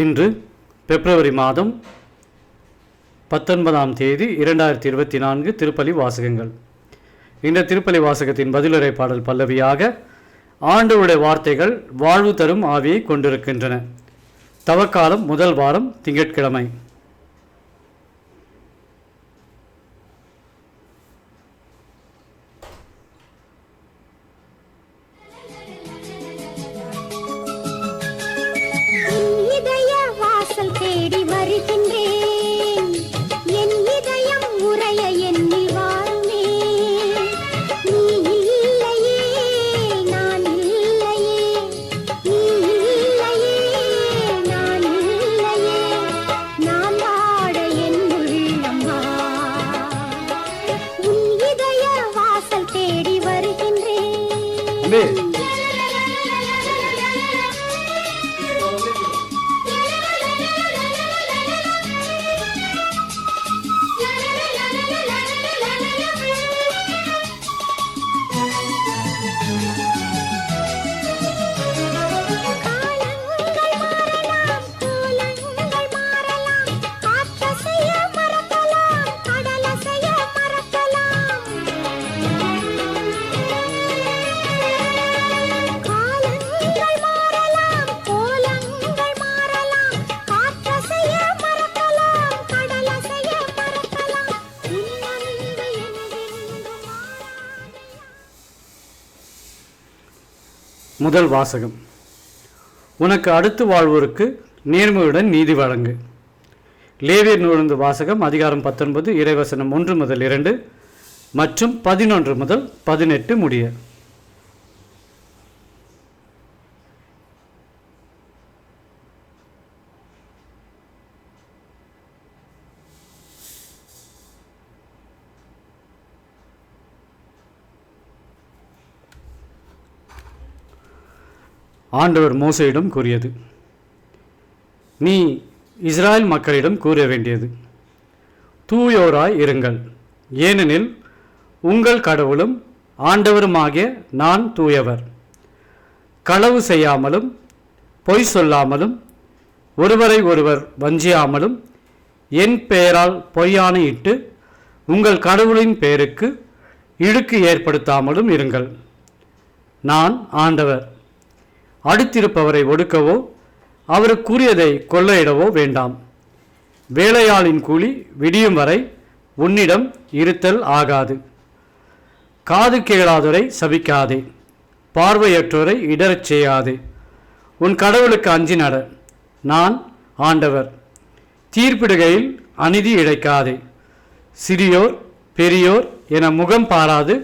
இன்று பிப்ரவரி மாதம் 19ஆம் தேதி 2024 திருப்பலி வாசகங்கள். இந்த திருப்பலி வாசகத்தின் பதிலுரை பாடல் பல்லவியாக ஆண்டவருடைய வார்த்தைகள் வாழ்வு தரும் ஆவியை கொண்டிருக்கின்றன. தவக்காலம் முதல் வாரம் திங்கட்கிழமை. தேடி வருகின்றேன், என் இதயம் உரைய எண்ணில் வாருமே. நீ இல்லையே நான் இல்லையே, நீ இல்லையே நான் இல்லையே, நான் வாட என் உள்ளம் வா. உன் இதய வாசல் தேடி வருகின்றேன். முதல் வாசகம். உனக்கு அடுத்து வாழ்வோருக்கு நேர்மையுடன் நீதி வழங்கு. லேவியர் நூலிலிருந்து வாசகம். அதிகாரம் 19 இறைவசனம் 1 முதல் 2 மற்றும் 11 முதல் 18 முடிய. ஆண்டவர் மோசேயிடம் கூறியது. நீ இஸ்ராயல் மக்களிடம் கூற வேண்டியது, தூயோராய் இருங்கள், ஏனெனில் உங்கள் கடவுளும் ஆண்டவருமாகிய நான் தூயவர். களவு செய்யாமலும் பொய் சொல்லாமலும் ஒருவரை ஒருவர் வஞ்சியாமலும் என் பெயரால் பொய்யானையிட்டு உங்கள் கடவுளின் பெயருக்கு இழுக்கு ஏற்படுத்தாமலும் இருங்கள். நான் ஆண்டவர். அடுத்திருப்பவரை ஒடுக்கவோ அவருக்குரியதை கொள்ளையிடவோ வேண்டாம். வேலையாளின் கூலி விடியும் வரை உன்னிடம் இருத்தல் ஆகாது. காது கேளாதோரை சபிக்காதே, பார்வையற்றோரை இடரச் செய்யாதே. உன் கடவுளுக்கு அஞ்சி நட, நான் ஆண்டவர். தீர்ப்பிடுகையில் அநீதி இழைக்காதே. சிறியோர் பெரியோர் என முகம் பாராது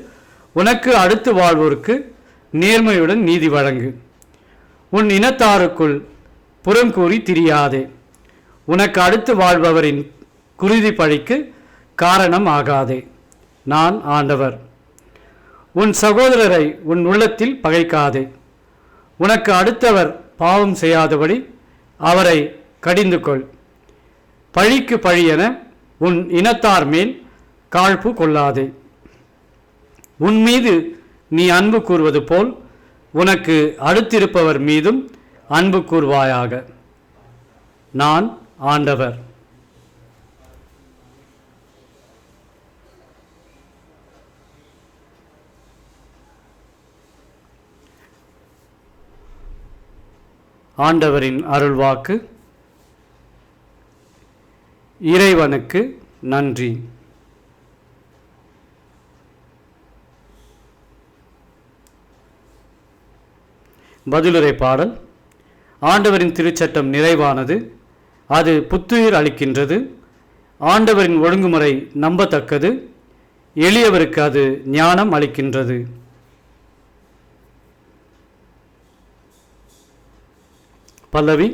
உனக்கு அடுத்து வாழ்வோருக்கு நேர்மையுடன் நீதி வழங்கு. உன் இனத்தாருக்குள் புறங்கூறி திரியாதே. உனக்கு அடுத்து வாழ்பவரின் குருதி பழிக்கு காரணம் ஆகாதே. நான் ஆண்டவர். உன் சகோதரரை உன் உள்ளத்தில் பகைக்காதே. உனக்கு அடுத்தவர் பாவம் செய்யாதபடி அவரை கடிந்து கொள். பழிக்கு பழியென உன் இனத்தார் மேல் காழ்ப்பு கொள்ளாதே. உன் மீது நீ அன்பு கூறுவது போல் உனக்கு அடுத்திருப்பவர் மீதும் அன்பு கூர்வாயாக. நான் ஆண்டவர். ஆண்டவரின் அருள்வாக்கு. இறைவனுக்கு நன்றி. பதிலுரை பாடல். ஆண்டவரின் திருச்சட்டம் நிறைவானது, அது புத்துயிர் அளிக்கின்றது. ஆண்டவரின் ஒழுங்குமுறை நம்பத்தக்கது, எளியவருக்கு அது ஞானம் அளிக்கின்றது. பல்லவி.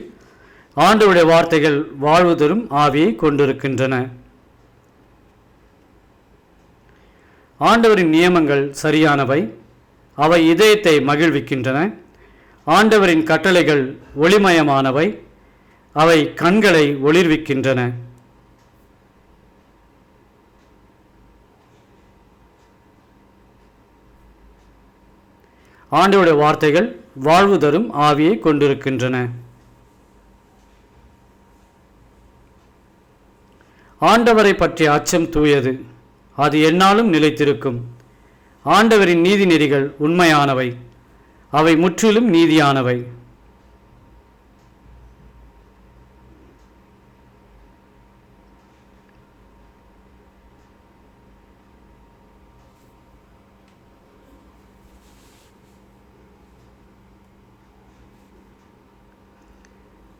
ஆண்டவருடைய வார்த்தைகள் வாழ்வு தரும் ஆவியை கொண்டிருக்கின்றன. ஆண்டவரின் நியமங்கள் சரியானவை, அவை இதயத்தை மகிழ்விக்கின்றன. ஆண்டவரின் கட்டளைகள் ஒளிமயமானவை, அவை கண்களை ஒளிர்விக்கின்றன. ஆண்டவருடைய வார்த்தைகள் வாழ்வு தரும் ஆவியை கொண்டிருக்கின்றன. ஆண்டவரை பற்றிய அச்சம் தூயது, அது எந்நாளும் நிலைத்திருக்கும். ஆண்டவரின் நீதி நெறிகள் உண்மையானவை, அவை முற்றிலும் நீதியானவை.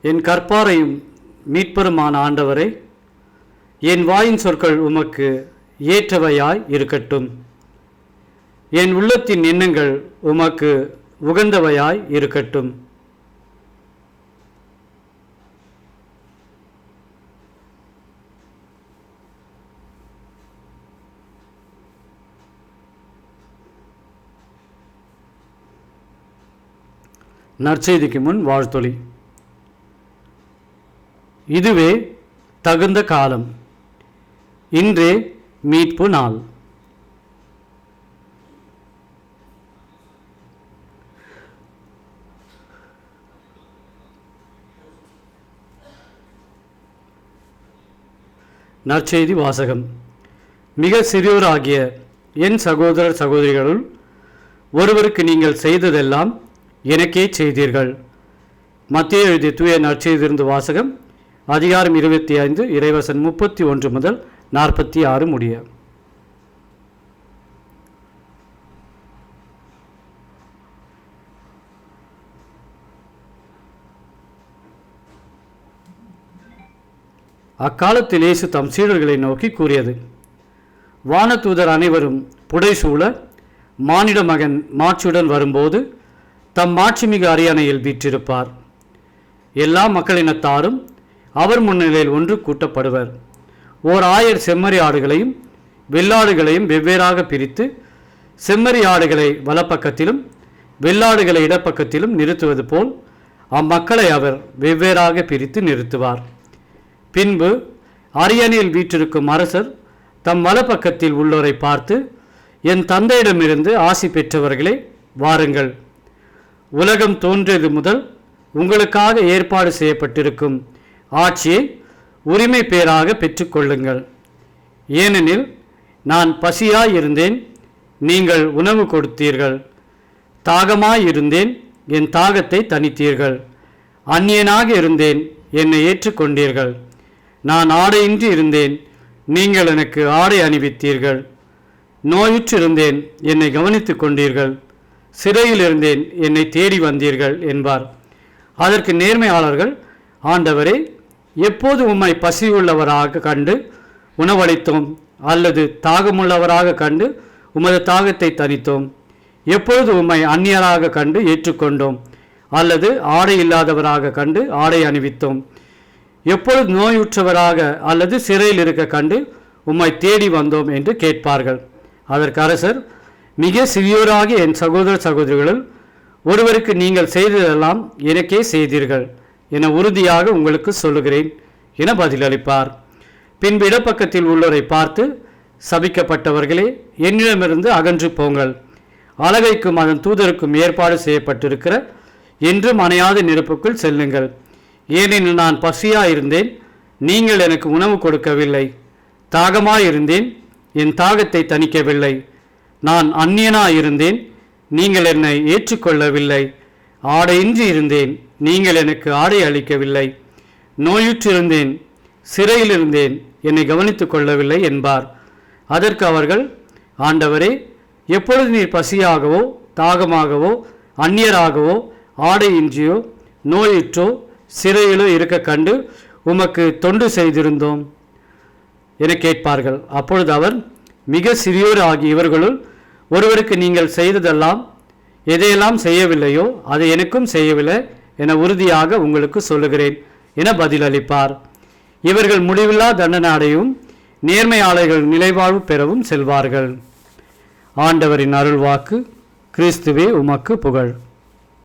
என் கற்பாரையும் மீட்பருமான ஆண்டவரை, என் வாயின் சொற்கள் உமக்கு ஏற்றவையாய் இருக்கட்டும். என் உள்ளத்தின் எண்ணங்கள் உமக்கு உகந்தவையாய் இருக்கட்டும். நற்செய்திக்கு முன் வாழ்த்தொலி. இதுவே தகுந்த காலம், இன்றே மீட்பு நாள். நற்செய்தி வாசகம். மிக சிறியோராகிய என் சகோதரர் சகோதரிகளுள் ஒருவருக்கு நீங்கள் செய்ததெல்லாம் எனக்கே செய்தீர்கள். மத்தேயு எழுதிய தூய நற்செய்தியிலிருந்து வாசகம், அதிகாரம் 25, இறைவசனம் 31 முதல் 46 முடிய. அக்காலத்தில் இயேசு தம் சீடர்களை நோக்கி கூறியது: வானதூதர் அனைவரும் புடைசூழ மானிட மகன் மாட்சியுடன் வரும்போது தம் மாட்சிமிகு அரியணையில் வீற்றிருப்பார். எல்லா மக்களினத்தாரும் அவர் முன்னிலையில் ஒன்று கூட்டப்படுவர். ஓர் 1000 செம்மறி ஆடுகளையும் வெள்ளாடுகளையும் வெவ்வேறாக பிரித்து, செம்மறி ஆடுகளை வலப்பக்கத்திலும் வெள்ளாடுகளை இடப்பக்கத்திலும் நிறுத்துவது போல் அம்மக்களை அவர் வெவ்வேறாக பிரித்து நிறுத்துவார். பின்பு அரியணையில் வீற்றிருக்கும் அரசர் தம் வலப்பக்கத்தில் உள்ளோரை பார்த்து, என் தந்தையிடமிருந்து ஆசி பெற்றவர்களே, வாருங்கள். உலகம் தோன்றியது முதல் உங்களுக்காக ஏற்பாடு செய்யப்பட்டிருக்கும் ஆட்சியை உரிமை பேராக பெற்றுக்கொள்ளுங்கள். ஏனெனில் நான் பசியாயிருந்தேன், நீங்கள் உணவு கொடுத்தீர்கள். தாகமாயிருந்தேன், என் தாகத்தை தணித்தீர்கள். அந்நியனாக இருந்தேன், என்னை ஏற்றுக்கொண்டீர்கள். நான் ஆடையின்றி இருந்தேன், நீங்கள் எனக்கு ஆடை அணிவித்தீர்கள். நோயுற்றிருந்தேன், என்னை கவனித்துக் கொண்டீர்கள். சிறையில் இருந்தேன், என்னை தேடி வந்தீர்கள் என்பார். அதற்கு நேர்மையாளர்கள், ஆண்டவரே, எப்போது உம்மை பசியுள்ளவராக கண்டு உணவளித்தோம், அல்லது தாகமுள்ளவராக கண்டு உமது தாகத்தை தணித்தோம்? எப்பொழுது உம்மை அந்நியராக கண்டு ஏற்றுக்கொண்டோம், அல்லது ஆடை இல்லாதவராக கண்டு ஆடை அணிவித்தோம்? எப்பொழுது நோயுற்றவராக அல்லது சிறையில் இருக்க கண்டு உம்மை தேடி வந்தோம் என்று கேட்பார்கள். அதற்கு அரசர், மிக சிறியோராகிய என் சகோதர சகோதரிகளுள் ஒருவருக்கு நீங்கள் செய்ததெல்லாம் எனக்கே செய்தீர்கள் என உறுதியாக உங்களுக்கு சொல்லுகிறேன் என பதிலளிப்பார். பின்பு இடப்பக்கத்தில் உள்ளோரை பார்த்து, சபிக்கப்பட்டவர்களே, என்னிடமிருந்து அகன்று போங்கள். அலகைக்கும் அதன் தூதருக்கும் ஏற்பாடு செய்யப்பட்டிருக்கிற என்றும் அணையாத நெருப்புக்குள் செல்லுங்கள். ஏனெனில் நான் பசியாயிருந்தேன், நீங்கள் எனக்கு உணவு கொடுக்கவில்லை. தாகமாயிருந்தேன், என் தாகத்தை தணிக்கவில்லை. நான் அந்நியனாயிருந்தேன், நீங்கள் என்னை ஏற்றுக்கொள்ளவில்லை. ஆடையின்றி இருந்தேன், நீங்கள் எனக்கு ஆடை அளிக்கவில்லை. நோயுற்றிருந்தேன், சிறையில் இருந்தேன், என்னை கவனித்துக் கொள்ளவில்லை என்பார். அதற்கு அவர்கள், ஆண்டவரே, எப்பொழுது நீர் பசியாகவோ தாகமாகவோ அந்நியராகவோ ஆடையின்றியோ நோயுற்றோ சிறையிலோ இருக்க கண்டு உமக்கு தொண்டு செய்திருந்தோம் என கேட்பார்கள். அப்பொழுது அவர், மிக சிறியோர் ஆகிய இவர்களுள் ஒருவருக்கு நீங்கள் செய்ததெல்லாம் எதையெல்லாம் செய்யவில்லையோ அதை எனக்கும் செய்யவில்லை என உறுதியாக உங்களுக்கு சொல்லுகிறேன் என பதிலளிப்பார். இவர்கள் முடிவில்லா தண்டனை அடையும், நேர்மையாளர்கள் நிலைவாழ்வு பெறவும் செல்வார்கள். ஆண்டவரின் அருள்வாக்கு. கிறிஸ்துவே உமக்கு புகழ்.